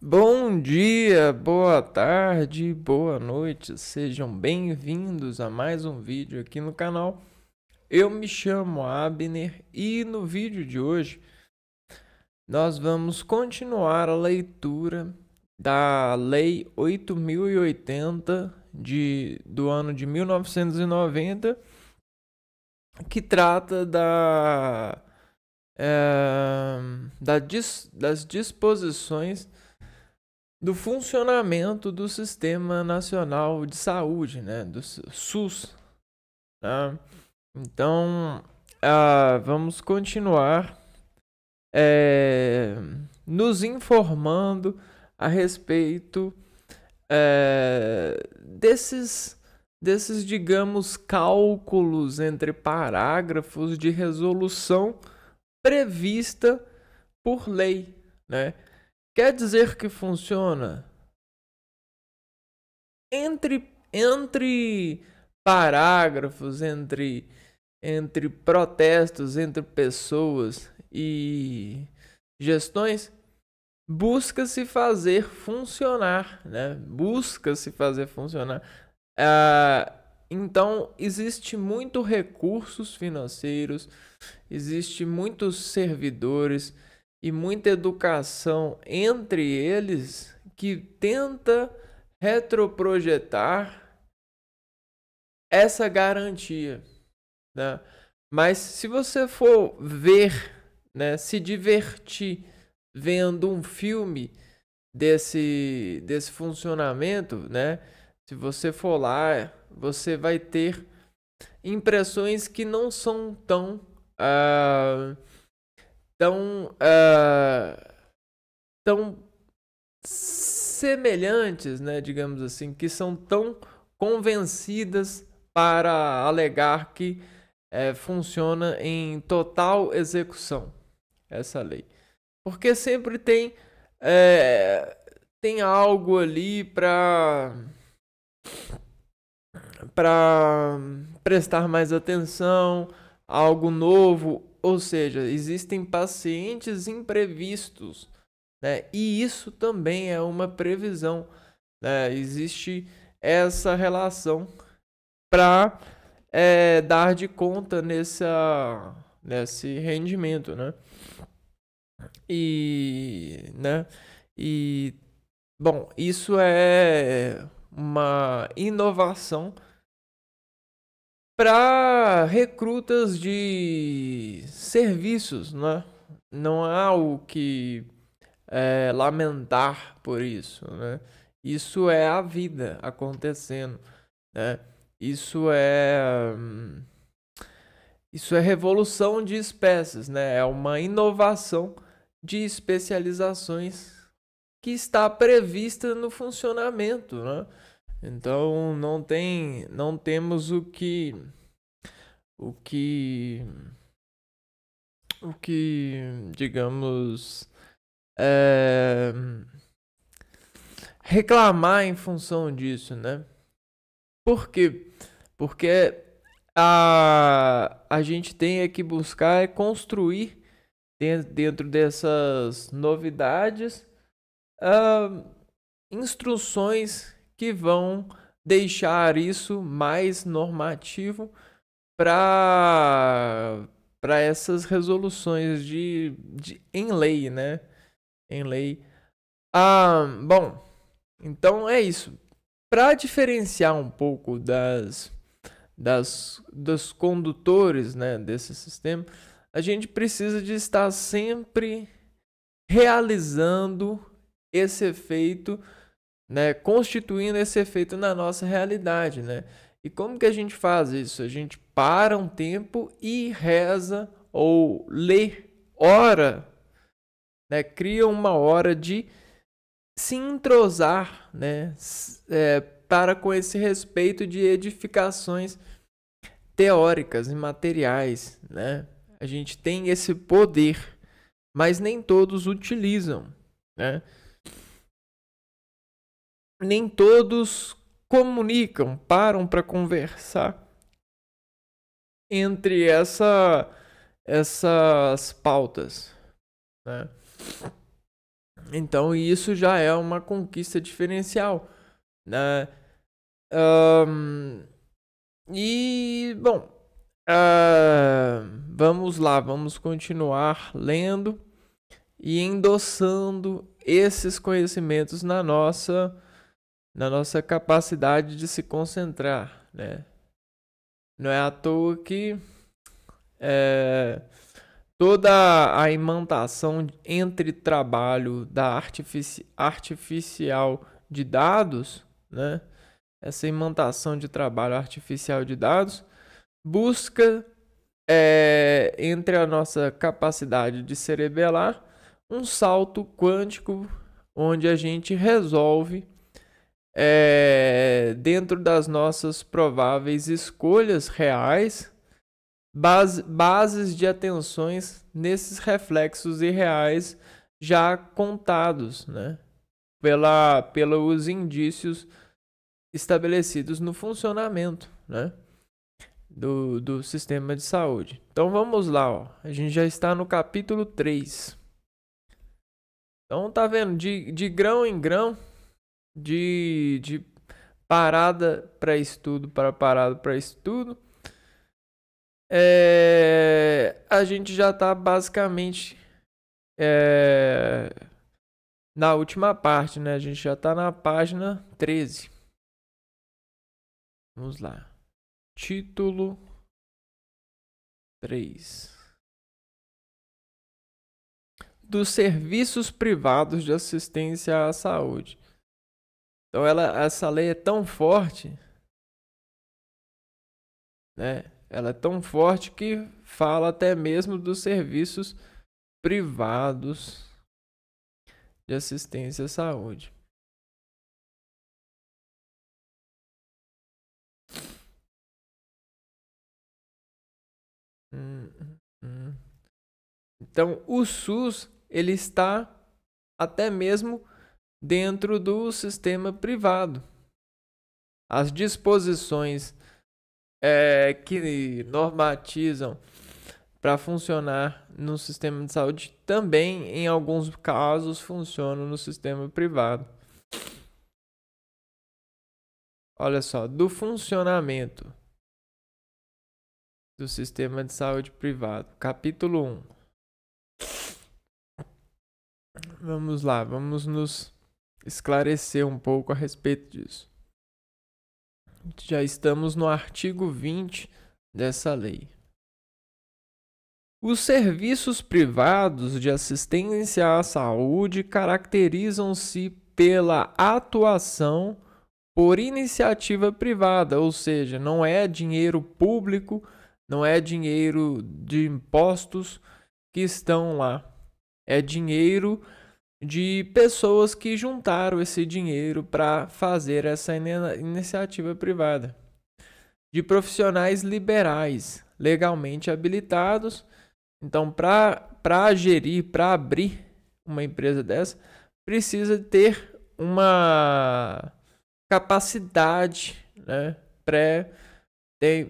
Bom dia, boa tarde, boa noite, sejam bem-vindos a mais um vídeo aqui no canal. Eu me chamo Abner e no vídeo de hoje nós vamos continuar a leitura da Lei 8.080 do ano de 1990, que trata das disposições do funcionamento do Sistema Nacional de Saúde, né, do SUS. Tá? Então, vamos continuar nos informando a respeito desses, digamos, cálculos entre parágrafos de resolução prevista por lei, né? Quer dizer que funciona entre parágrafos, entre protestos, entre pessoas e gestões, busca-se fazer funcionar, né? Busca-se fazer funcionar. Então, existe muito recursos financeiros, existe muitos servidores e muita educação entre eles que tenta retroprojetar essa garantia, né? Mas se você for ver, né, se divertir vendo um filme desse funcionamento, né? Se você for lá, você vai ter impressões que não são tão semelhantes, né, digamos assim, que são tão convencidas para alegar que funciona em total execução essa lei. Porque sempre tem algo ali para prestar mais atenção, algo novo, ou seja, existem pacientes imprevistos, né? E isso também é uma previsão, né? Existe essa relação para dar de conta nesse rendimento, né? Né? E bom, isso é uma inovação para recrutas de serviços, né? Não há o que lamentar por isso, né? Isso é a vida acontecendo, né? Isso é isso é revolução de espécies, né? É uma inovação de especializações que está prevista no funcionamento, né? Então não temos o que, digamos, é, reclamar em função disso, né? Por quê? Porque a gente tem que buscar construir dentro dessas novidades instruções que vão deixar isso mais normativo para essas resoluções em lei, né? Em lei. Bom, então é isso. Para diferenciar um pouco dos condutores, né, desse sistema, a gente precisa de estar sempre realizando esse efeito, né, constituindo esse efeito na nossa realidade, né? E como que a gente faz isso? A gente para um tempo e reza ou lê, ora, né? Cria uma hora de se entrosar, né? Para com esse respeito de edificações teóricas e materiais, né? A gente tem esse poder, mas nem todos utilizam, né? Nem todos comunicam, param para conversar entre essas pautas, né? Então isso já é uma conquista diferencial, né? Ahn, e bom, vamos lá, vamos continuar lendo e endossando esses conhecimentos na nossa capacidade de se concentrar, né? Não é à toa que toda a imantação entre trabalho da artificial de dados, né? Essa imantação de trabalho artificial de dados busca entre a nossa capacidade de cerebelar um salto quântico onde a gente resolve dentro das nossas prováveis escolhas reais bases de atenções nesses reflexos irreais já contados, né? Pelos indícios estabelecidos no funcionamento, né? Do sistema de saúde. Então vamos lá, ó. A gente já está no capítulo 3. Então tá vendo, de grão em grão, de parada para estudo para parada para estudo, a gente já está basicamente na última parte, né? A gente já está na página 13. Vamos lá. Título 3. Dos serviços privados de assistência à saúde. Então essa lei é tão forte, né? Ela é tão forte que fala até mesmo dos serviços privados de assistência à saúde. Então, o SUS ele está até mesmo dentro do sistema privado. As disposições que normatizam para funcionar no sistema de saúde também, em alguns casos, funcionam no sistema privado. Olha só, do funcionamento do sistema de saúde privado, capítulo 1. Vamos lá, vamos nos esclarecer um pouco a respeito disso. Já estamos no artigo 20 dessa lei. Os serviços privados de assistência à saúde caracterizam-se pela atuação por iniciativa privada, ou seja, não é dinheiro público, não é dinheiro de impostos que estão lá. É dinheiro de pessoas que juntaram esse dinheiro para fazer essa iniciativa privada. De profissionais liberais, legalmente habilitados. Então, para gerir, para abrir uma empresa dessa, precisa ter uma capacidade, né?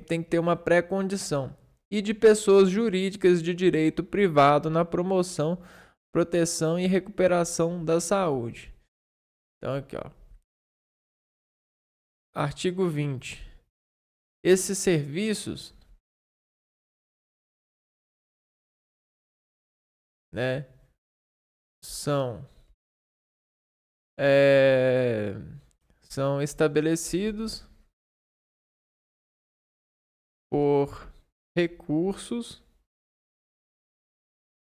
Tem que ter uma pré-condição. E de pessoas jurídicas de direito privado na promoção, proteção e recuperação da saúde. Então, aqui, ó. Artigo 20. Esses serviços, né, são estabelecidos por recursos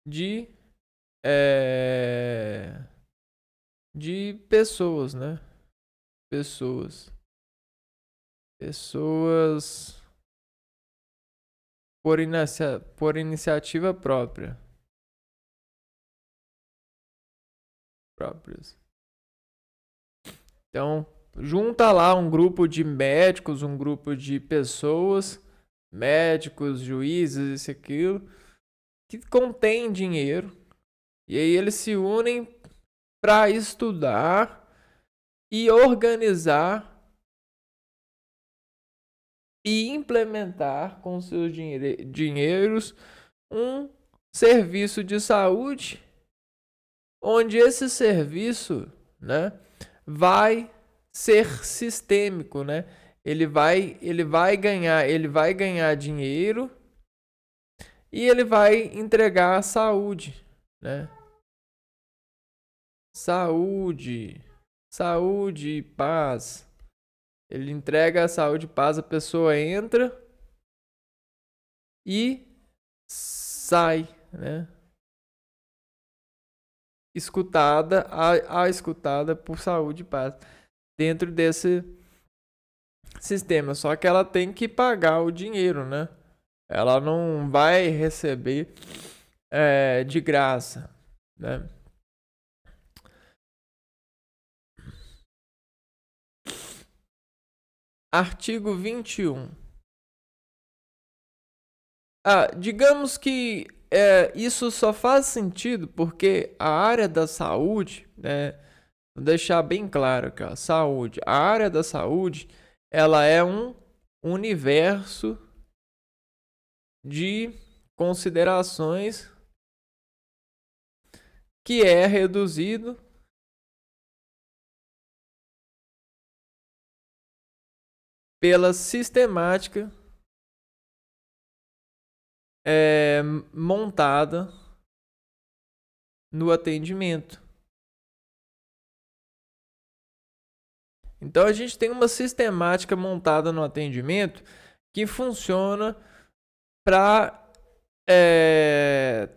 de pessoas, né? Pessoas por iniciativa próprias. Então, junta lá um grupo de médicos, um grupo de pessoas, médicos, juízes, isso e aquilo, que contém dinheiro. E aí eles se unem para estudar e organizar e implementar com seus dinheiros um serviço de saúde onde esse serviço, né, vai ser sistêmico, né? Ele vai ganhar dinheiro e ele vai entregar a saúde, né? Saúde, saúde e paz. Ele entrega a saúde e paz, a pessoa entra e sai, né? Escutada, a escutada por saúde e paz dentro desse sistema. Só que ela tem que pagar o dinheiro, né? Ela não vai receber de graça, né? Artigo 21. Digamos que isso só faz sentido porque a área da saúde, né? Vou deixar bem claro aqui, ó, saúde. A área da saúde, ela é um universo de considerações que é reduzido pela sistemática montada no atendimento. Então a gente tem uma sistemática montada no atendimento que funciona para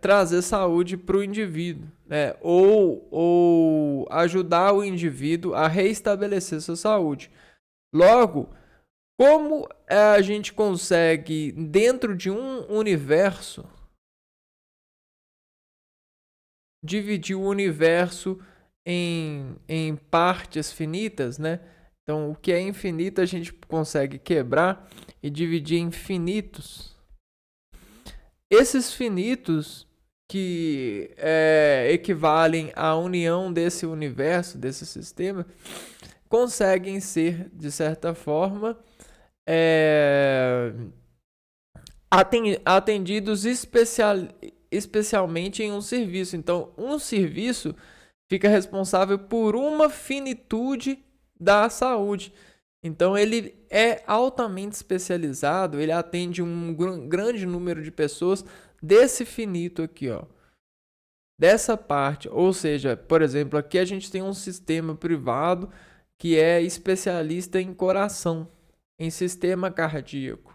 trazer saúde para o indivíduo, né? Ou ajudar o indivíduo a reestabelecer sua saúde. Logo, como a gente consegue, dentro de um universo, dividir o universo em partes finitas, né? Então, o que é infinito a gente consegue quebrar e dividir em finitos. Esses finitos que equivalem à união desse universo, desse sistema, conseguem ser, de certa forma, atendidos especialmente em um serviço. Então, um serviço fica responsável por uma finitude da saúde. Então, ele é altamente especializado, ele atende um grande número de pessoas desse finito aqui, ó. Dessa parte, ou seja, por exemplo, aqui a gente tem um sistema privado que é especialista em coração, em sistema cardíaco.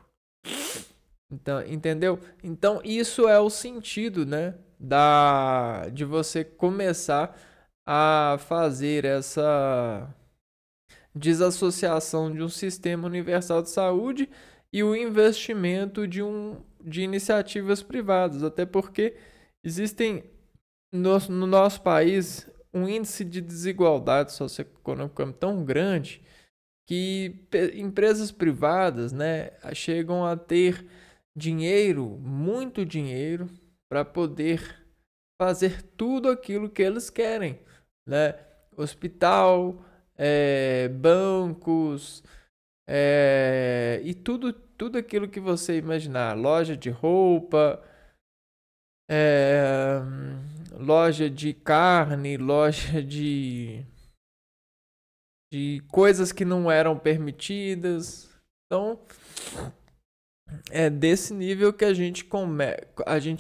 Então, entendeu? Então, isso é o sentido, né, de você começar a fazer essa desassociação de um sistema universal de saúde e o investimento de iniciativas privadas, até porque existem no nosso país um índice de desigualdade socioeconômica tão grande que empresas privadas, né, chegam a ter dinheiro, muito dinheiro, para poder fazer tudo aquilo que eles querem, né? Hospital, bancos, e tudo aquilo que você imaginar, loja de roupa, loja de carne, loja de coisas que não eram permitidas. Então, é desse nível que a gente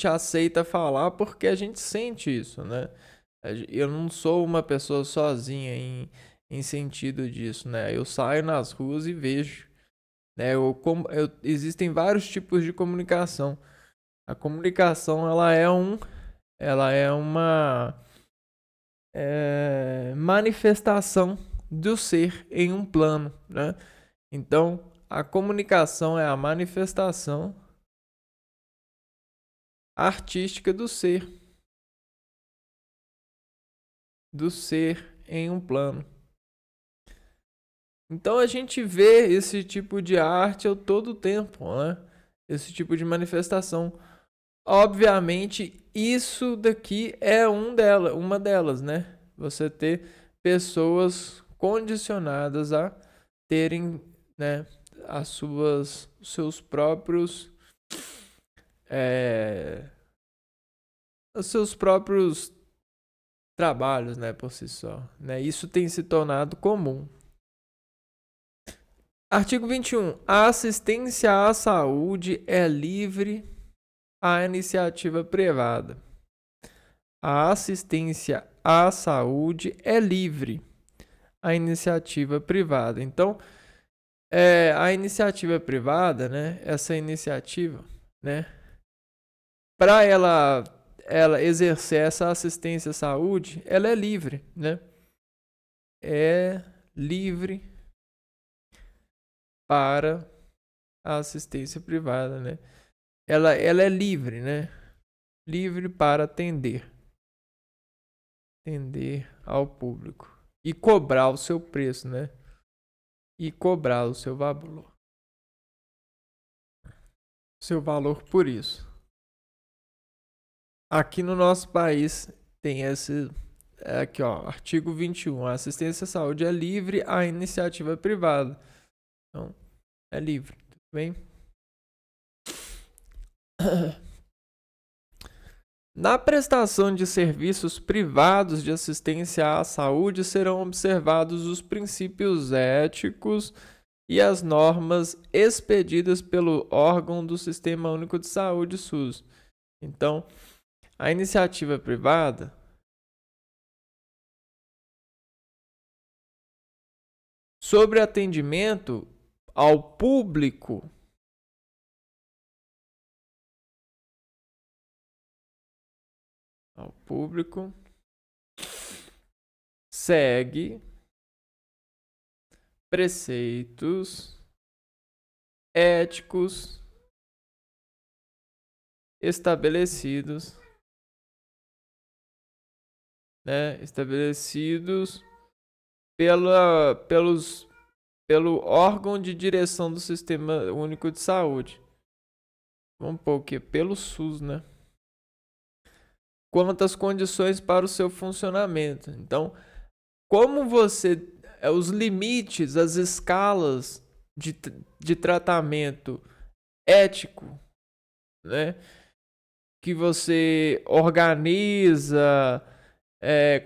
aceita falar porque a gente sente isso, né? Eu não sou uma pessoa sozinha em sentido disso, né? Eu saio nas ruas e vejo, né? Existem vários tipos de comunicação. A comunicação, ela é uma manifestação do ser em um plano, né? Então, a comunicação é a manifestação artística do ser em um plano. Então a gente vê esse tipo de arte todo o tempo, né? Esse tipo de manifestação. Obviamente, isso daqui é uma delas, né? Você ter pessoas condicionadas a terem, né, seus próprios trabalhos, né, por si só, né? Isso tem se tornado comum. Artigo 21. A assistência à saúde é livre à iniciativa privada. A assistência à saúde é livre à iniciativa privada. Então, a iniciativa privada, né, essa iniciativa, né, para ela exercer essa assistência à saúde, ela é livre, né? É livre para a assistência privada, né? Ela é livre, né? Livre para atender ao público e cobrar o seu preço, né? E cobrar o seu valor por isso. Aqui no nosso país tem esse aqui, ó, artigo 21. A assistência à saúde é livre à iniciativa privada. Então, é livre, tudo bem? Na prestação de serviços privados de assistência à saúde serão observados os princípios éticos e as normas expedidas pelo órgão do Sistema Único de Saúde, SUS. Então, a iniciativa privada sobre atendimento ao público segue preceitos éticos estabelecidos, né, pelo órgão de direção do Sistema Único de Saúde. Vamos pôr o quê? Pelo SUS, né? Quanto às condições para o seu funcionamento. Então, como os limites, as escalas de tratamento ético, né? Que você organiza,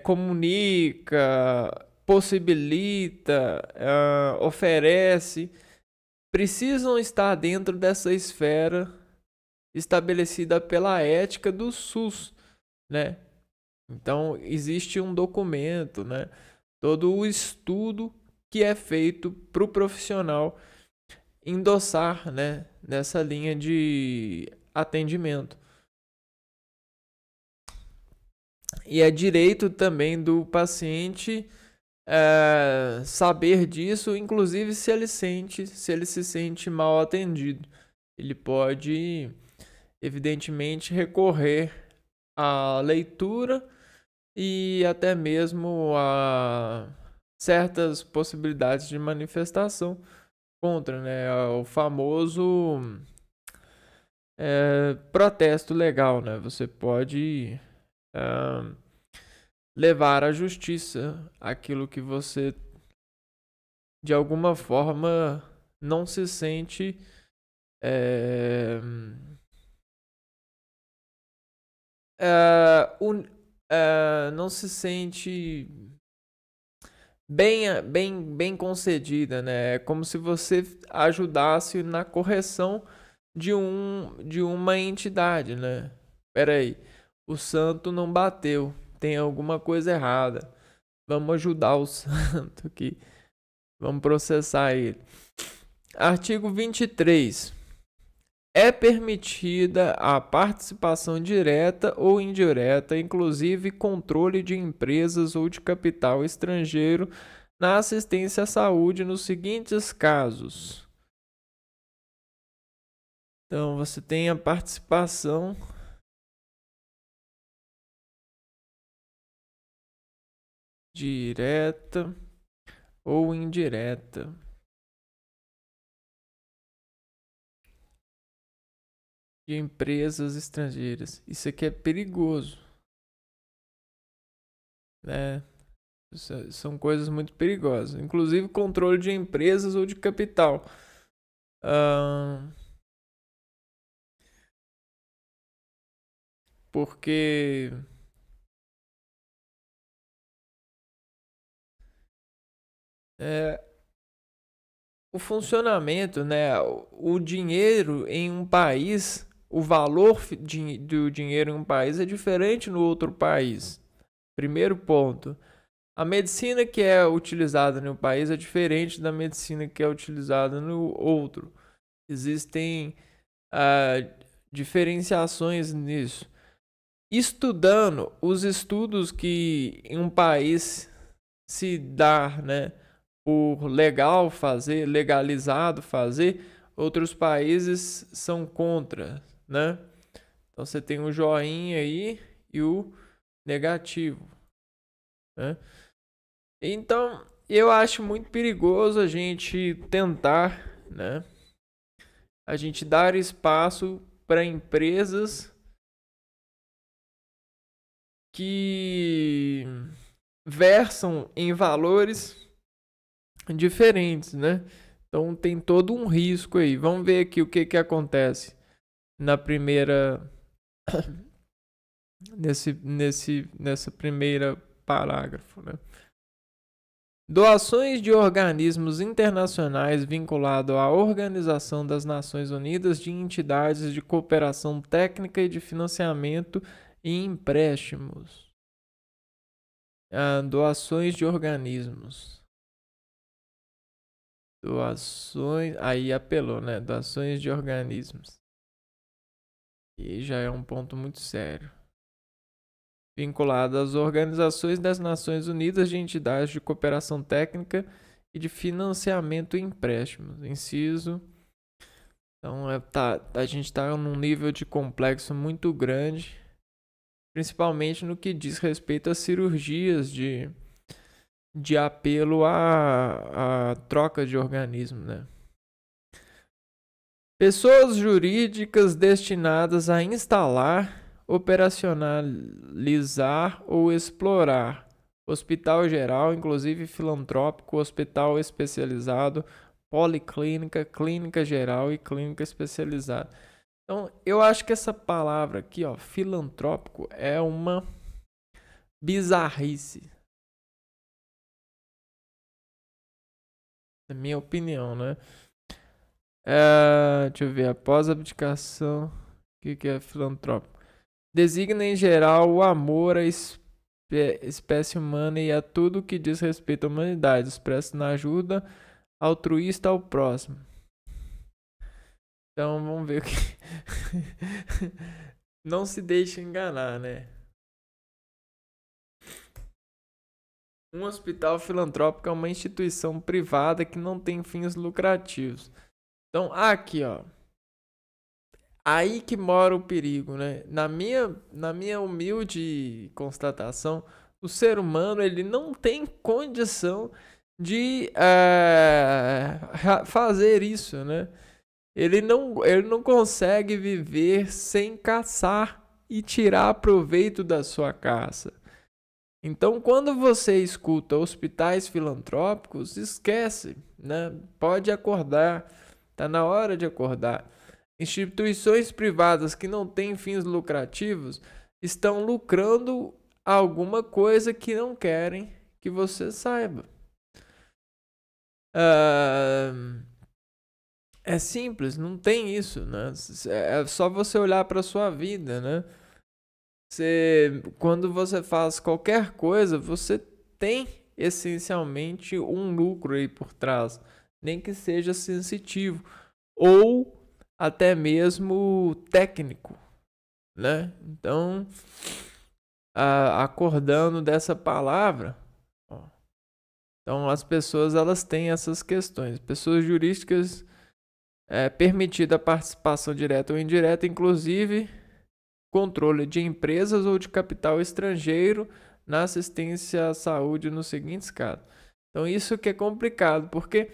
comunica, possibilita, oferece, precisam estar dentro dessa esfera estabelecida pela ética do SUS, né? Então, existe um documento, né? Todo o estudo que é feito para o profissional endossar, né? Nessa linha de atendimento. E é direito também do paciente saber disso, inclusive se ele se sente mal atendido. Ele pode, evidentemente, recorrer à leitura e até mesmo a certas possibilidades de manifestação contra, né, o famoso protesto legal, né? Você pode levar à justiça aquilo que você de alguma forma não se sente não se sente bem concedida, né? É como se você ajudasse na correção de uma entidade, né? Peraí, o santo não bateu, tem alguma coisa errada. Vamos ajudar o santo aqui. Vamos processar ele. Artigo 23. É permitida a participação direta ou indireta, inclusive controle de empresas ou de capital estrangeiro na assistência à saúde nos seguintes casos. Então, você tem a participação direta ou indireta de empresas estrangeiras. Isso aqui é perigoso, né? São coisas muito perigosas. Inclusive controle de empresas ou de capital. Porque É, o funcionamento, né? O dinheiro em um país, o valor do dinheiro em um país é diferente no outro país. Primeiro ponto. A medicina que é utilizada em um país é diferente da medicina que é utilizada no outro. Existem diferenciações nisso. Estudando os estudos que em um país se dá, né, por legal fazer, legalizado fazer, outros países são contra, né? Então você tem o joinha aí e o negativo, né? Então eu acho muito perigoso a gente tentar, né, a gente dar espaço para empresas que versam em valores diferentes, né? Então tem todo um risco aí. Vamos ver aqui o que acontece na primeira nessa primeira parágrafo, né? Doações de organismos internacionais vinculados à Organização das Nações Unidas, de entidades de cooperação técnica e de financiamento e empréstimos. Doações de organismos. Doações. Aí apelou, né? Doações de organismos. E já é um ponto muito sério. Vinculado às organizações das Nações Unidas, de entidades de cooperação técnica e de financiamento e empréstimos. Inciso. Então, a gente está num nível de complexo muito grande, principalmente no que diz respeito às cirurgias de apelo à troca de organismo, né? Pessoas jurídicas destinadas a instalar, operacionalizar ou explorar hospital geral, inclusive filantrópico, hospital especializado, policlínica, clínica geral e clínica especializada. Então, eu acho que essa palavra aqui, ó, filantrópico, é uma bizarrice. Na minha opinião, né? Deixa eu ver. Após a abdicação, o que é filantrópico? Designa em geral o amor à espécie humana e a tudo que diz respeito à humanidade, expresso na ajuda altruísta ao próximo. Então vamos ver o que. Não se deixe enganar, né? Um hospital filantrópico é uma instituição privada que não tem fins lucrativos. Então, aqui, ó. Aí que mora o perigo, né? Na minha humilde constatação, o ser humano ele não tem condição de fazer isso, né? Ele não consegue viver sem caçar e tirar proveito da sua caça. Então, quando você escuta hospitais filantrópicos, esquece, né? Pode acordar, tá na hora de acordar. Instituições privadas que não têm fins lucrativos estão lucrando alguma coisa que não querem que você saiba. É simples, não tem isso, né? É só você olhar para sua vida, né? Quando você faz qualquer coisa, você tem essencialmente um lucro aí por trás, nem que seja sensitivo ou até mesmo técnico, né? Então, acordando dessa palavra, ó, então as pessoas elas têm essas questões. Pessoas jurídicas permitida a participação direta ou indireta, inclusive controle de empresas ou de capital estrangeiro na assistência à saúde nos seguintes casos. Então isso que é complicado, porque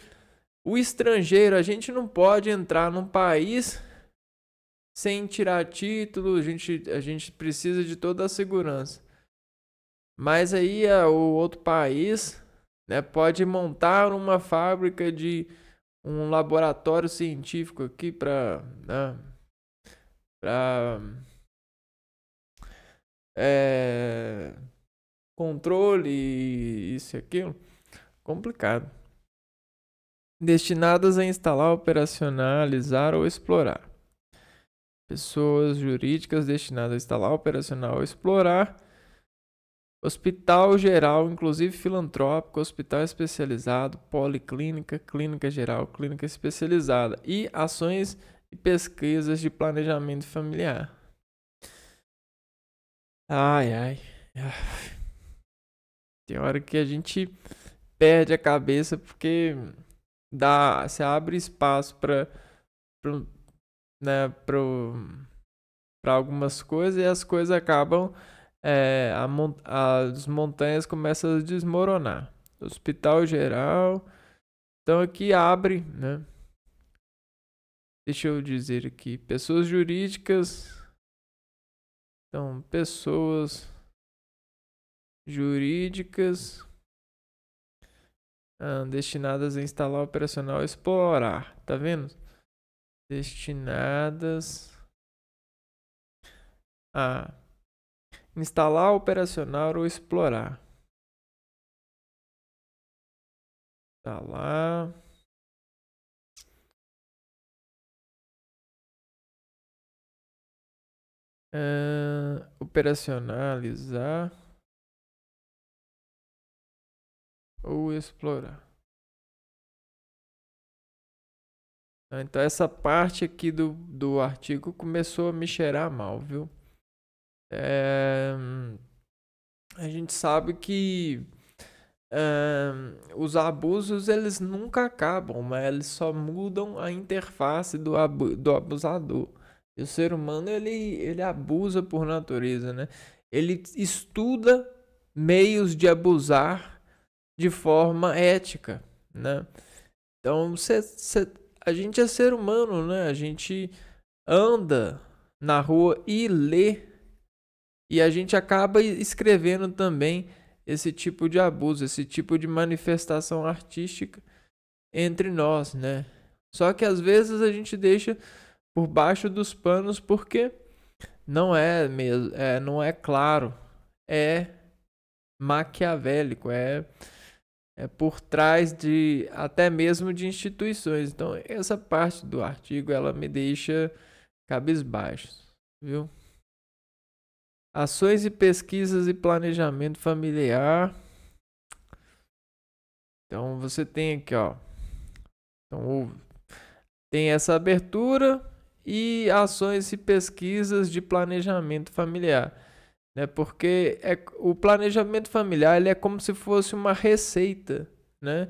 o estrangeiro, a gente não pode entrar num país sem tirar título, a gente precisa de toda a segurança. Mas aí o outro país, né, pode montar uma fábrica de um laboratório científico aqui para controle, isso e aquilo. Complicado. destinadas a instalar, operacionalizar ou explorar. Pessoas jurídicas destinadas a instalar, operacional ou explorar. Hospital geral, inclusive filantrópico, hospital especializado, policlínica, clínica geral, clínica especializada e ações e pesquisas de planejamento familiar. Ai, ai. Tem hora que a gente perde a cabeça porque se abre espaço para né, para algumas coisas e as coisas acabam as montanhas começam a desmoronar. Hospital geral, então aqui abre, né? Deixa eu dizer aqui, pessoas jurídicas, então pessoas jurídicas destinadas a instalar, operacional, explorar, tá vendo? Destinadas a instalar, operacional ou explorar. Instalar. Operacionalizar ou explorar. Então essa parte aqui do artigo começou a me cheirar mal, viu? A gente sabe que os abusos eles nunca acabam, mas eles só mudam a interface do abusador. E o ser humano ele abusa por natureza, né? Ele estuda meios de abusar de forma ética, né? Então a gente é ser humano, né? A gente anda na rua e lê e a gente acaba escrevendo também esse tipo de abuso, esse tipo de manifestação artística entre nós, né? Só que às vezes a gente deixa por baixo dos panos porque não é mesmo, não é claro, é maquiavélico, é por trás de até mesmo de instituições. Então essa parte do artigo ela me deixa cabisbaixo, viu? Ações e pesquisas e planejamento familiar. Então você tem aqui, ó. Então tem essa abertura e ações e pesquisas de planejamento familiar, né? Porque o planejamento familiar ele é como se fosse uma receita, né?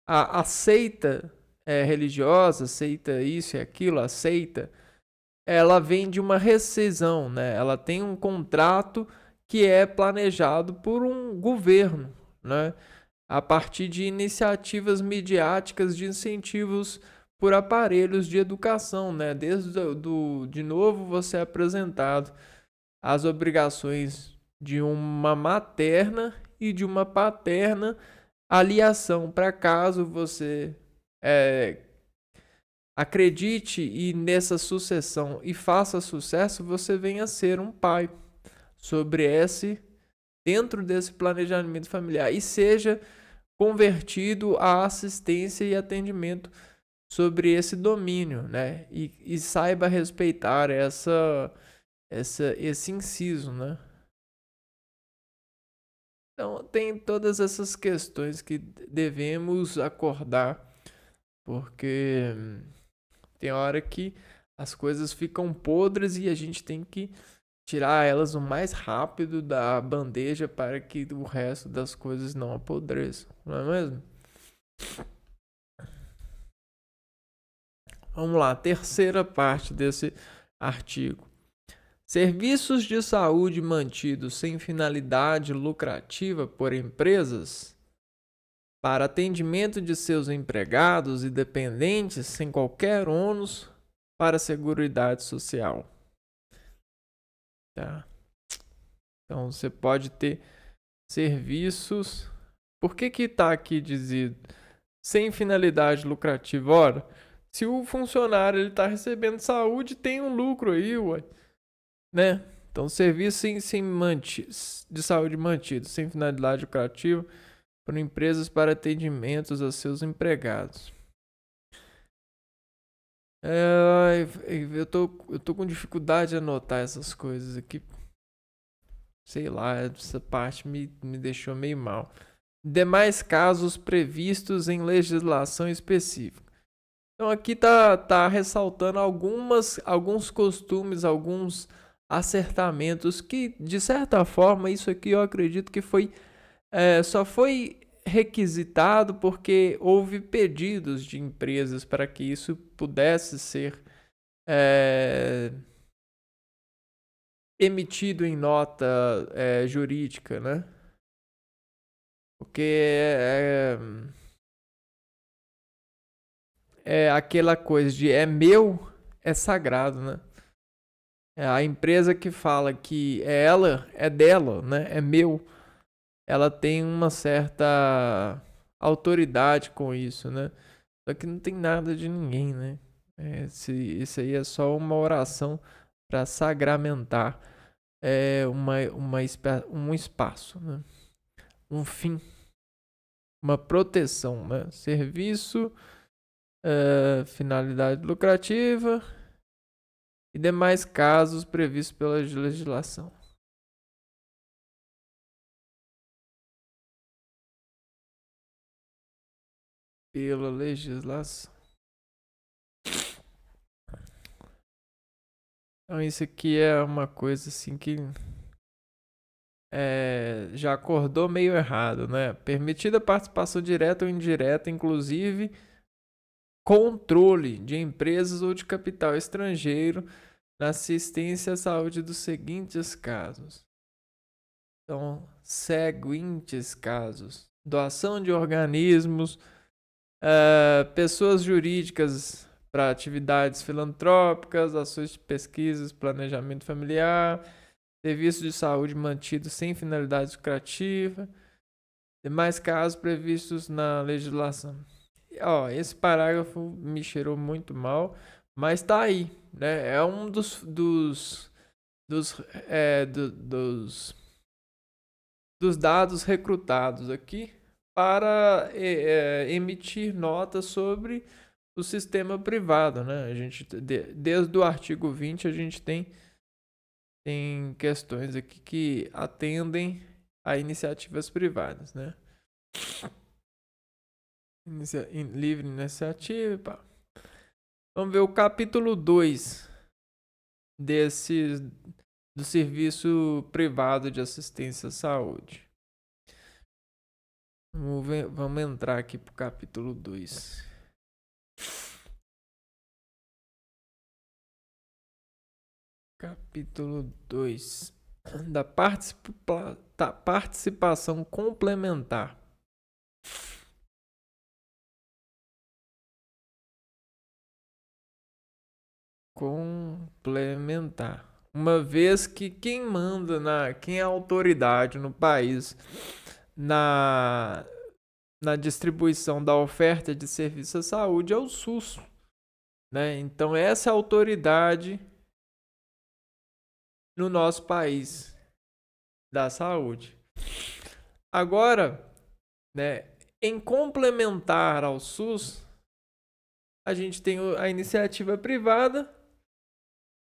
A seita religiosa, seita isso e aquilo, a seita, ela vem de uma rescisão, né? Ela tem um contrato que é planejado por um governo, né? A partir de iniciativas midiáticas de incentivos por aparelhos de educação, né? Desde de novo você é apresentado as obrigações de uma materna e de uma paterna aliação para caso você acredite e nessa sucessão e faça sucesso, você venha a ser um pai dentro desse planejamento familiar e seja convertido à assistência e atendimento sobre esse domínio, né? E saiba respeitar esse inciso, né? Então tem todas essas questões que devemos acordar, porque tem hora que as coisas ficam podres e a gente tem que tirar elas o mais rápido da bandeja para que o resto das coisas não apodreçam, não é mesmo? Vamos lá, terceira parte desse artigo. Serviços de saúde mantidos sem finalidade lucrativa por empresas para atendimento de seus empregados e dependentes sem qualquer ônus para a Seguridade Social. Tá? Então você pode ter serviços. Por que está aqui dizido sem finalidade lucrativa? Ora, se o funcionário está recebendo saúde, tem um lucro aí, ué, né? Então, serviço de saúde mantido sem finalidade lucrativa por empresas para atendimentos a seus empregados. Eu tô com dificuldade de anotar essas coisas aqui. Sei lá, essa parte me deixou meio mal. Demais casos previstos em legislação específica. Então aqui tá ressaltando alguns costumes, alguns acertamentos que, de certa forma, isso aqui eu acredito que só foi requisitado porque houve pedidos de empresas para que isso pudesse ser emitido em nota jurídica, né? Porque é aquela coisa de é meu, é sagrado, né? É a empresa que fala que é dela, né? É meu. Ela tem uma certa autoridade com isso, né? Só que não tem nada de ninguém, né? Isso aí é só uma oração para sagramentar um espaço, né? Um fim, uma proteção, né? Serviço, finalidade lucrativa e demais casos previstos pela legislação. Pela legislação. Então isso aqui é uma coisa assim que já acordou meio errado, né? Permitida participação direta ou indireta, inclusive controle de empresas ou de capital estrangeiro na assistência à saúde dos seguintes casos. Então, seguintes casos: doação de organismos, pessoas jurídicas para atividades filantrópicas, ações de pesquisas, planejamento familiar, serviços de saúde mantidos sem finalidade lucrativa, demais casos previstos na legislação. Esse parágrafo me cheirou muito mal, mas tá aí, né? É um dos dados recrutados aqui para emitir notas sobre o sistema privado, né? A gente, desde o artigo 20, a gente tem questões aqui que atendem a iniciativas privadas, né? Livre iniciativa, pá. Vamos ver o capítulo 2 do serviço privado de assistência à saúde. Vamos entrar aqui pro capítulo 2. Capítulo 2 da participação complementar. Complementar. Uma vez que quem manda, quem é a autoridade no país na distribuição da oferta de serviço à saúde é o SUS, né? Então essa é a autoridade no nosso país da saúde. Agora, né, em complementar ao SUS, a gente tem a iniciativa privada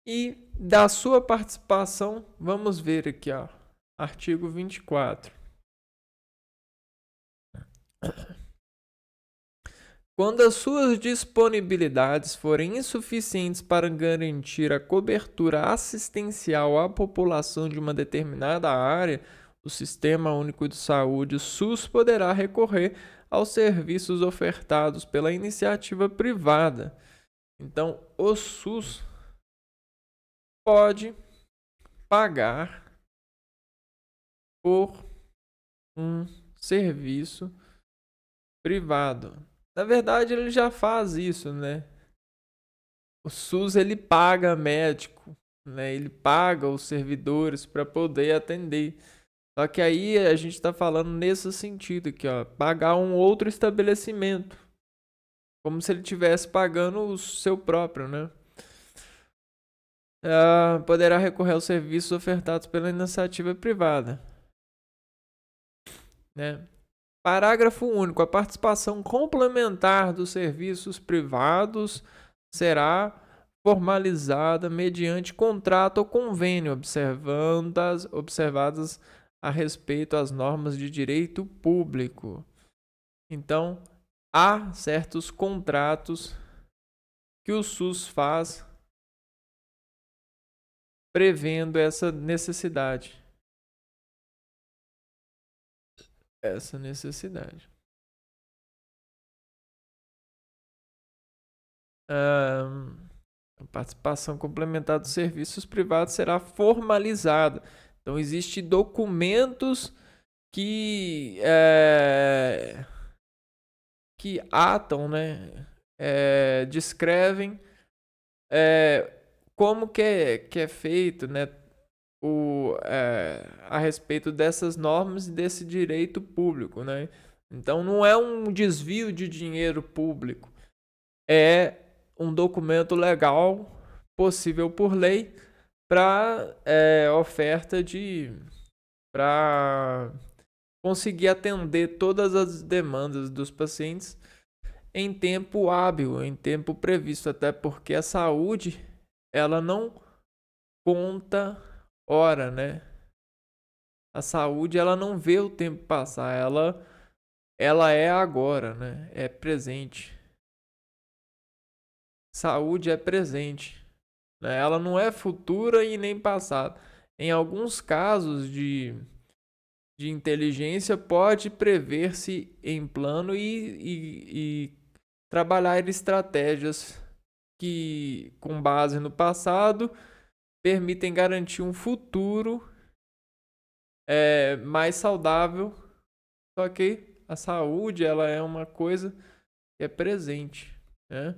e da sua participação, vamos ver aqui, ó, artigo 24. Quando as suas disponibilidades forem insuficientes para garantir a cobertura assistencial à população de uma determinada área, o Sistema Único de Saúde, SUS, poderá recorrer aos serviços ofertados pela iniciativa privada. Então, o SUS pode pagar por um serviço privado. Na verdade, ele já faz isso, né? O SUS, ele paga médico, né? Ele paga os servidores para poder atender. Só que aí a gente está falando nesse sentido aqui, ó, pagar um outro estabelecimento, como se ele estivesse pagando o seu próprio, né? Poderá recorrer aos serviços ofertados pela iniciativa privada, né? Parágrafo único. A participação complementar dos serviços privados será formalizada mediante contrato ou convênio, observadas a respeito às normas de direito público. Então, há certos contratos que o SUS faz prevendo essa necessidade. A participação complementar dos serviços privados será formalizada. Então, existem documentos que atam, né? Descrevem como que é feito, né? A respeito dessas normas e desse direito público, né? Então, não é um desvio de dinheiro público, é um documento legal possível por lei para oferta para conseguir atender todas as demandas dos pacientes em tempo hábil, em tempo previsto, até porque a saúde ela não conta hora, né? A saúde ela não vê o tempo passar, ela é agora, né? É presente. Saúde é presente, né? Ela não é futura e nem passada. Em alguns casos de inteligência pode prever-se em plano e trabalhar estratégias que, com base no passado, permitem garantir um futuro mais saudável. Só que a saúde ela é uma coisa que é presente, né?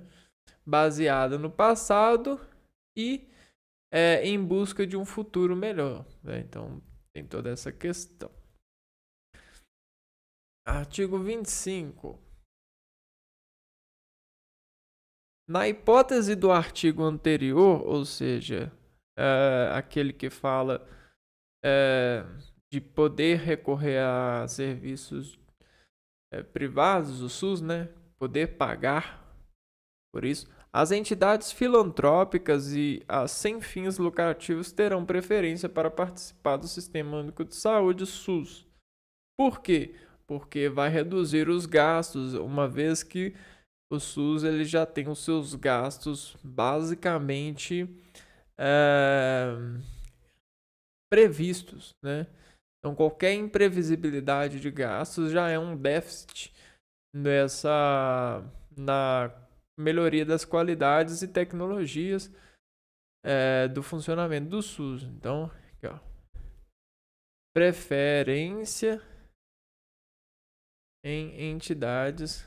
Baseada no passado e em busca de um futuro melhor, né? Então tem toda essa questão. Artigo 25. Na hipótese do artigo anterior, ou seja, aquele que fala de poder recorrer a serviços privados, o SUS, né? Poder pagar por isso, as entidades filantrópicas e as sem fins lucrativos terão preferência para participar do Sistema Único de Saúde, SUS. Por quê? Porque vai reduzir os gastos, uma vez que o SUS ele já tem os seus gastos basicamente previstos, né? Então, qualquer imprevisibilidade de gastos já é um déficit na melhoria das qualidades e tecnologias do funcionamento do SUS. Então, aqui, ó, preferência em entidades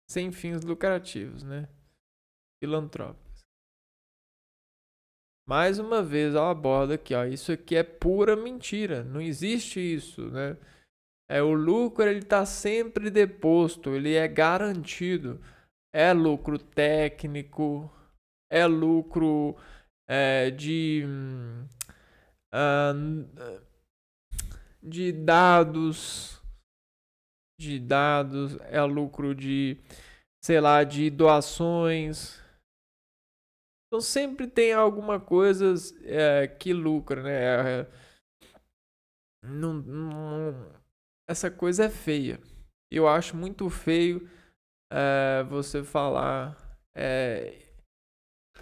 sem fins lucrativos, né? Filantrópicos. Mais uma vez, eu abordo aqui, ó, isso aqui é pura mentira. Não existe isso, né? O lucro ele está sempre deposto, ele é garantido. É lucro técnico, é lucro de dados, é lucro de, sei lá, de doações. Então sempre tem alguma coisa que lucra, né? Essa coisa é feia. Eu acho muito feio você falar,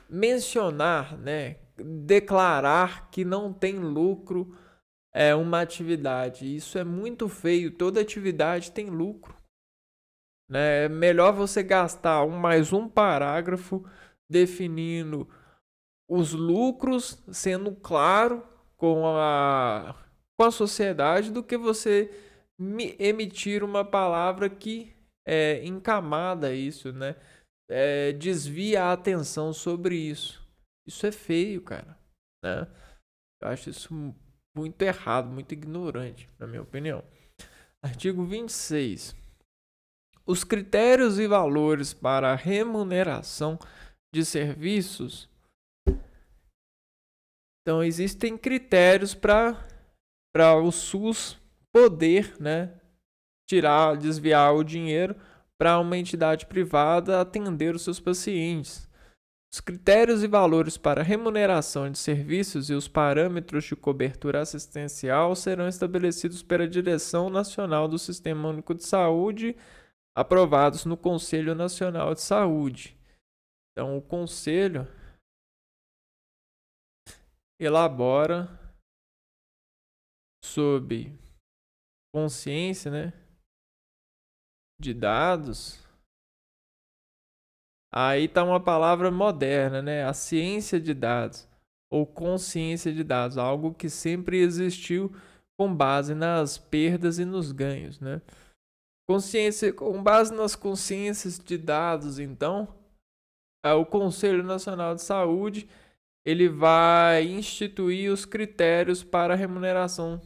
mencionar, né? Declarar que não tem lucro uma atividade. Isso é muito feio. Toda atividade tem lucro, né? É melhor você gastar mais um parágrafo definindo os lucros, sendo claro com a sociedade, do que você emitir uma palavra que encamada isso, né? Desvia a atenção sobre isso. Isso é feio, cara, né? Eu acho isso muito errado, muito ignorante, na minha opinião. Artigo 26. Os critérios e valores para a remuneração de serviços. Então, existem critérios para o SUS poder, né, desviar o dinheiro para uma entidade privada atender os seus pacientes. Os critérios e valores para remuneração de serviços e os parâmetros de cobertura assistencial serão estabelecidos pela Direção Nacional do Sistema Único de Saúde, aprovados no Conselho Nacional de Saúde. Então, o Conselho elabora sob consciência, né, de dados. Aí está uma palavra moderna, né? A ciência de dados ou consciência de dados, algo que sempre existiu com base nas perdas e nos ganhos, né? Consciência, com base nas consciências de dados, então, o Conselho Nacional de Saúde, ele vai instituir os critérios para a remuneração,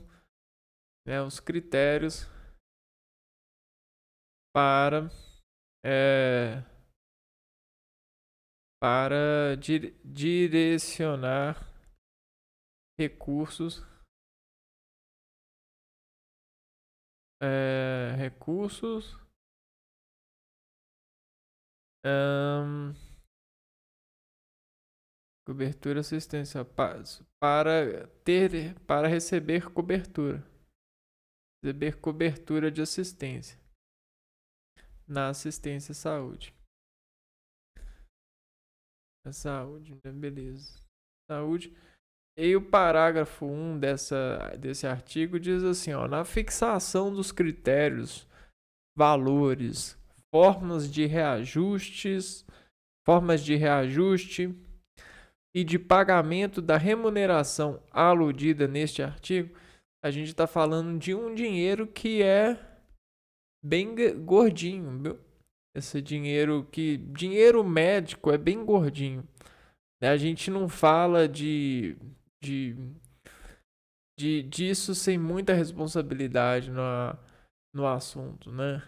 né? Os critérios para direcionar recursos, cobertura assistencial para receber cobertura de assistência na assistência à saúde. A saúde, né? Beleza. Saúde. E o parágrafo 1 desse artigo diz assim, ó, na fixação dos critérios, valores, formas de reajuste e de pagamento da remuneração aludida neste artigo, a gente está falando de um dinheiro que é bem gordinho, viu? Esse dinheiro médico é bem gordinho. A gente não fala disso sem muita responsabilidade no assunto, né?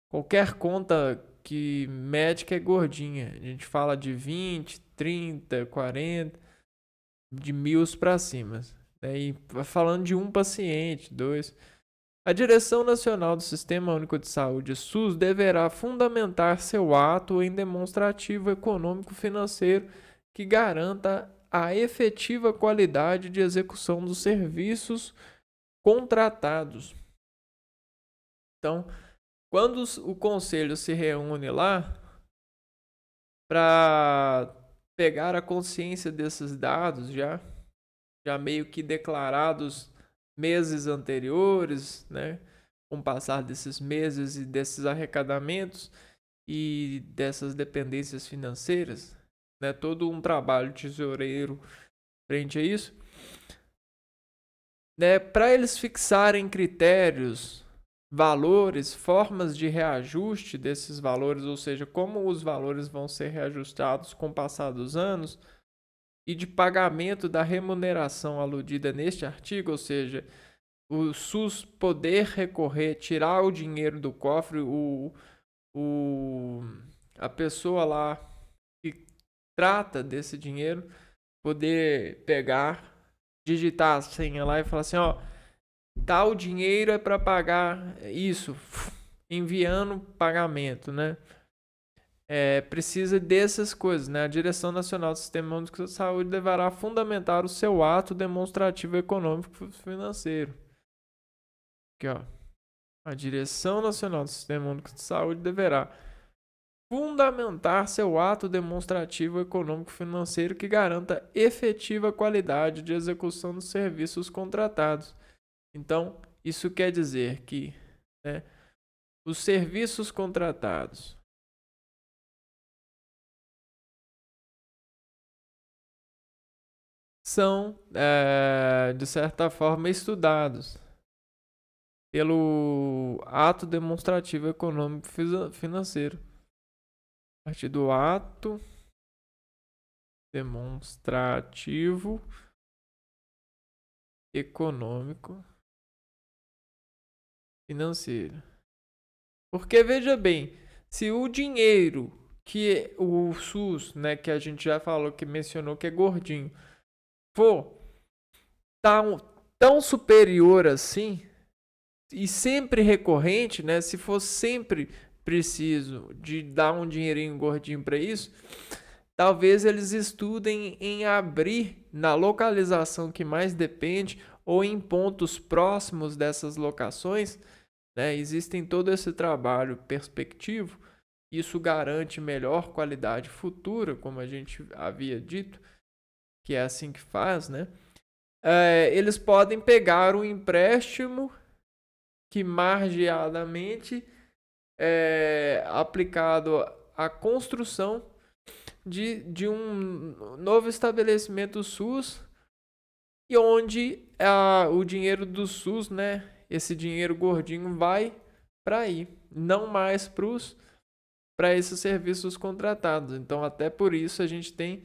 Qualquer conta que médica é gordinha. A gente fala de 20, 30, 40, de 1.000 para cima. E falando de um paciente, 2. A Direção Nacional do Sistema Único de Saúde, SUS, deverá fundamentar seu ato em demonstrativo econômico-financeiro que garanta a efetiva qualidade de execução dos serviços contratados. Então, quando o conselho se reúne lá para pegar a consciência desses dados já meio que declarados meses anteriores, né? Com o passar desses meses e desses arrecadamentos e dessas dependências financeiras, né? Todo um trabalho tesoureiro frente a isso, né? Para eles fixarem critérios, valores, formas de reajuste desses valores, ou seja, como os valores vão ser reajustados com o passar dos anos, e de pagamento da remuneração aludida neste artigo, ou seja, o SUS poder recorrer, tirar o dinheiro do cofre, a pessoa lá que trata desse dinheiro poder pegar, digitar a senha lá e falar assim, ó, tal dinheiro é para pagar isso, enviando pagamento, né? Precisa dessas coisas, né? A Direção Nacional do Sistema Único de Saúde deverá fundamentar o seu ato demonstrativo econômico financeiro. Aqui, ó. A Direção Nacional do Sistema Único de Saúde deverá fundamentar seu ato demonstrativo econômico financeiro que garanta efetiva qualidade de execução dos serviços contratados. Então, isso quer dizer que, né, os serviços contratados são, de certa forma, estudados pelo ato demonstrativo econômico financeiro. A partir do ato demonstrativo econômico financeiro. Porque, veja bem, se o dinheiro que o SUS, né, que a gente já falou, que mencionou que é gordinho, for tão superior assim, e sempre recorrente, né? Se for sempre preciso de dar um dinheirinho gordinho para isso, talvez eles estudem em abrir na localização que mais depende ou em pontos próximos dessas locações, né? Existem todo esse trabalho perspectivo. Isso garante melhor qualidade futura, como a gente havia dito, que é assim que faz, né? Eles podem pegar um empréstimo que margeadamente é aplicado à construção de um novo estabelecimento SUS, e onde o dinheiro do SUS, né, esse dinheiro gordinho vai para aí, não mais para esses serviços contratados. Então, até por isso a gente tem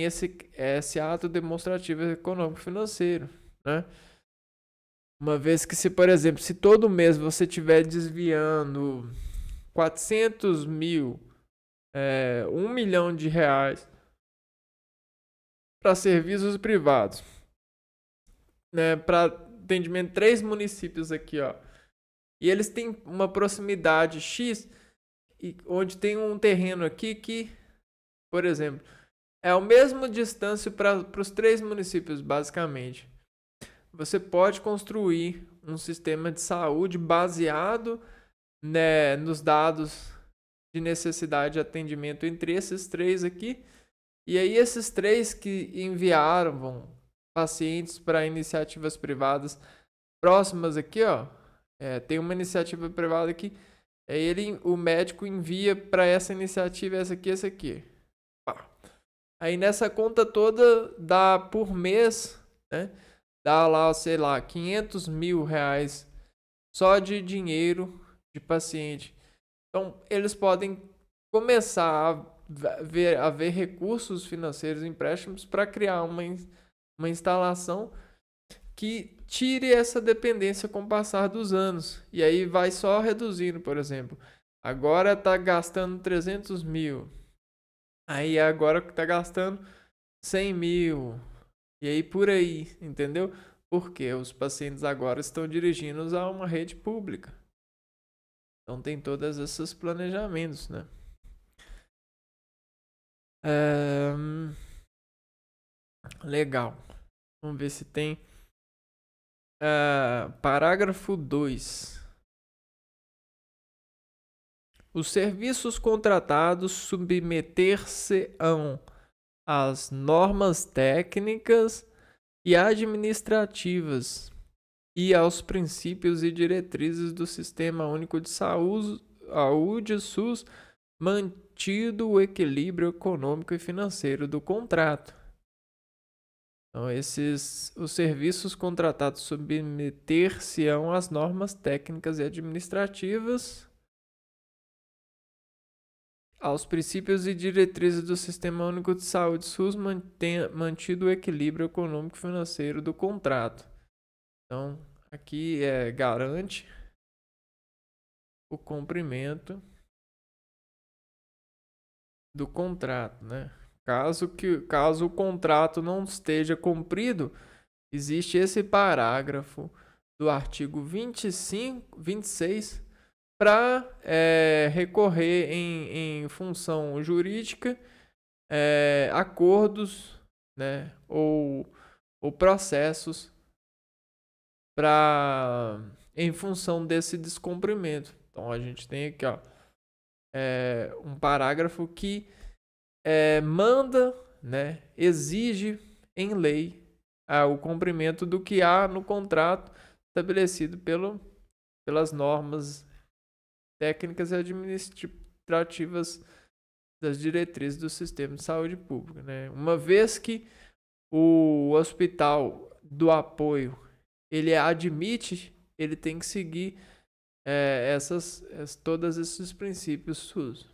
esse ato demonstrativo econômico-financeiro, né? Uma vez que, se, por exemplo, se todo mês você estiver desviando 400 mil, 1 milhão de reais para serviços privados, né, para atendimento de 3 municípios aqui, ó, e eles têm uma proximidade X, onde tem um terreno aqui que, por exemplo, é a mesma distância para os 3 municípios, basicamente. Você pode construir um sistema de saúde baseado, né, nos dados de necessidade de atendimento entre esses 3 aqui. E aí esses 3 que enviaram pacientes para iniciativas privadas próximas aqui, ó, tem uma iniciativa privada aqui, o médico envia para essa iniciativa essa aqui. Aí nessa conta toda dá por mês, né? Dá lá, sei lá, 500 mil reais só de dinheiro de paciente. Então, eles podem começar a ver recursos financeiros, empréstimos, para criar uma instalação que tire essa dependência com o passar dos anos. E aí vai só reduzindo, por exemplo. Agora está gastando 300 mil. Aí agora está gastando 100 mil. E aí por aí, entendeu? Porque os pacientes agora estão dirigindo a uma rede pública. Então tem todos esses planejamentos, né? Legal. Vamos ver se tem. Parágrafo 2. Os serviços contratados submeter-se-ão às normas técnicas e administrativas e aos princípios e diretrizes do Sistema Único de Saúde SUS, mantido o equilíbrio econômico e financeiro do contrato. Então, os serviços contratados submeter-se-ão às normas técnicas e administrativas, aos princípios e diretrizes do Sistema Único de Saúde SUS, mantido o equilíbrio econômico e financeiro do contrato. Então, aqui garante o cumprimento do contrato, né? Caso o contrato não esteja cumprido, existe esse parágrafo do artigo 26 para recorrer em função jurídica acordos, né, ou processos em função desse descumprimento. Então a gente tem aqui, ó, um parágrafo que manda, né, exige em lei o cumprimento do que há no contrato estabelecido pelas normas técnicas e administrativas das diretrizes do sistema de saúde pública, né? Uma vez que o hospital do apoio ele admite, ele tem que seguir todos esses princípios SUS.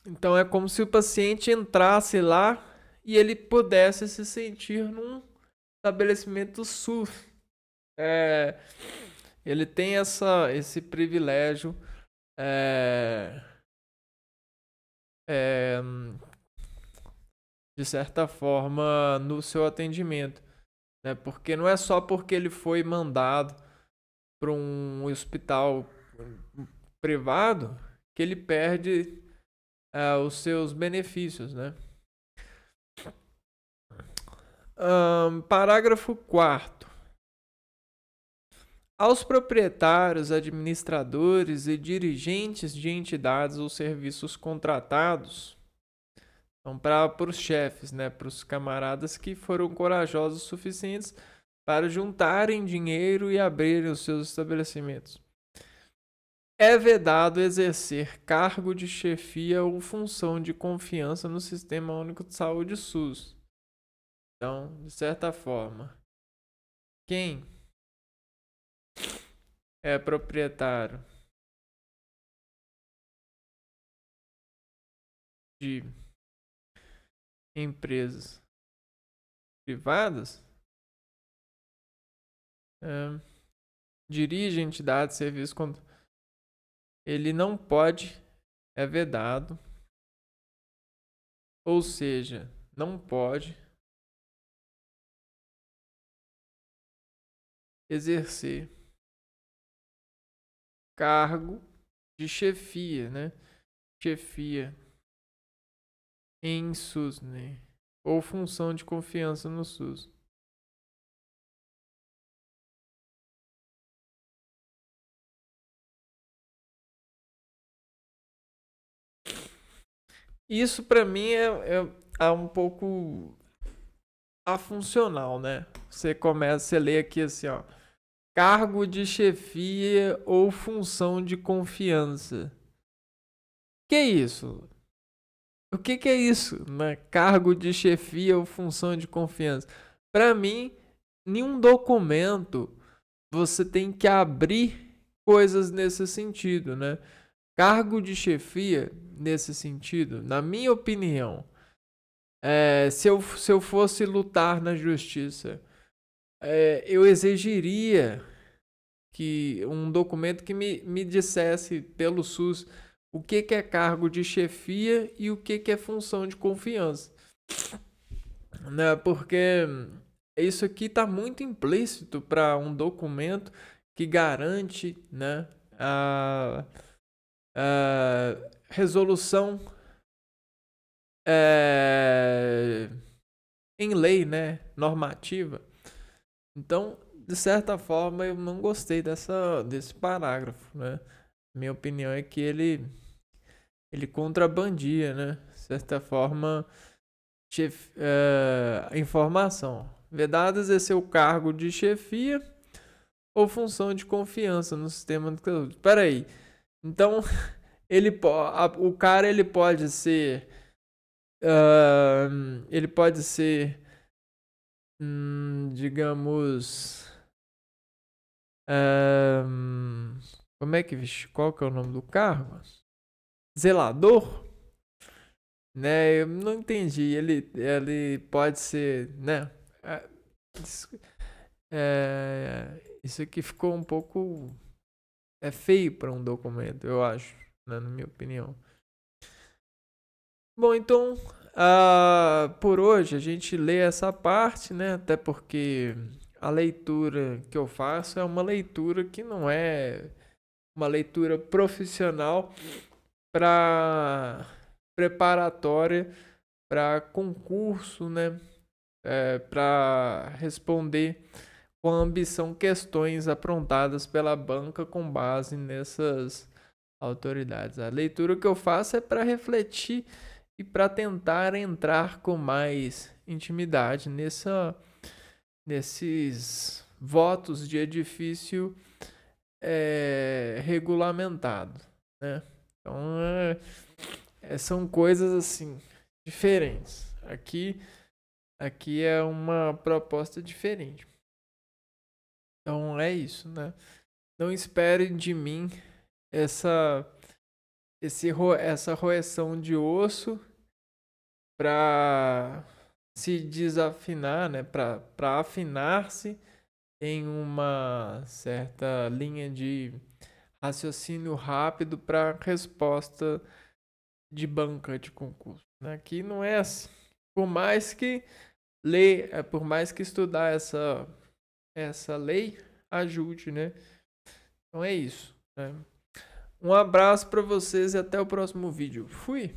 Então é como se o paciente entrasse lá e ele pudesse se sentir num estabelecimento SUS. Ele tem esse privilégio de certa forma no seu atendimento. né? Porque não é só porque ele foi mandado para um hospital privado que ele perde os seus benefícios, né? Parágrafo 4º. Aos proprietários, administradores e dirigentes de entidades ou serviços contratados, então para os chefes, né, para os camaradas que foram corajosos o suficientes para juntarem dinheiro e abrirem os seus estabelecimentos, é vedado exercer cargo de chefia ou função de confiança no Sistema Único de Saúde SUS. Então, de certa forma, quem é proprietário de empresas privadas, dirige entidades de serviço, ele não pode, é vedado, ou seja, não pode exercer cargo de chefia, né? Chefia em SUS, né? Ou função de confiança no SUS. Isso para mim é um pouco afuncional, né? Você lê aqui assim, ó. Cargo de chefia ou função de confiança. Que é isso? O que é isso, né? Cargo de chefia ou função de confiança? Para mim, nenhum documento você tem que abrir coisas nesse sentido, né? Cargo de chefia, nesse sentido, na minha opinião, se eu fosse lutar na justiça, eu exigiria que um documento que me dissesse pelo SUS o que é cargo de chefia e o que é função de confiança, né? Porque isso aqui está muito implícito para um documento que garante, né, a resolução em lei, né, normativa. Então, de certa forma, eu não gostei desse parágrafo, né? Minha opinião é que ele contrabandia, né? De certa forma, informação. Vedado exercer o cargo de chefia ou função de confiança no sistema de saúde. Espera aí. Então, o cara ele pode ser digamos, qual que é o nome do cargo? Zelador, né? Eu não entendi. Ele pode ser, né? Isso aqui ficou um pouco feio para um documento, eu acho, né? Na minha opinião. Bom, então, por hoje a gente lê essa parte, né? Até porque a leitura que eu faço é uma leitura que não é uma leitura profissional para preparatória para concurso, né? Para responder com ambição questões aprontadas pela banca com base nessas autoridades. A leitura que eu faço é para refletir e para tentar entrar com mais intimidade nesses votos de edifício regulamentado, né? Então, são coisas assim diferentes. Aqui é uma proposta diferente. Então é isso, né? Não esperem de mim essa roeção de osso para se desafinar, né? Para afinar-se em uma certa linha de raciocínio rápido para resposta de banca de concurso. Aqui não é assim. Por mais que ler, por mais que estudar essa lei ajude, né? Então é isso, né? Um abraço para vocês e até o próximo vídeo. Fui!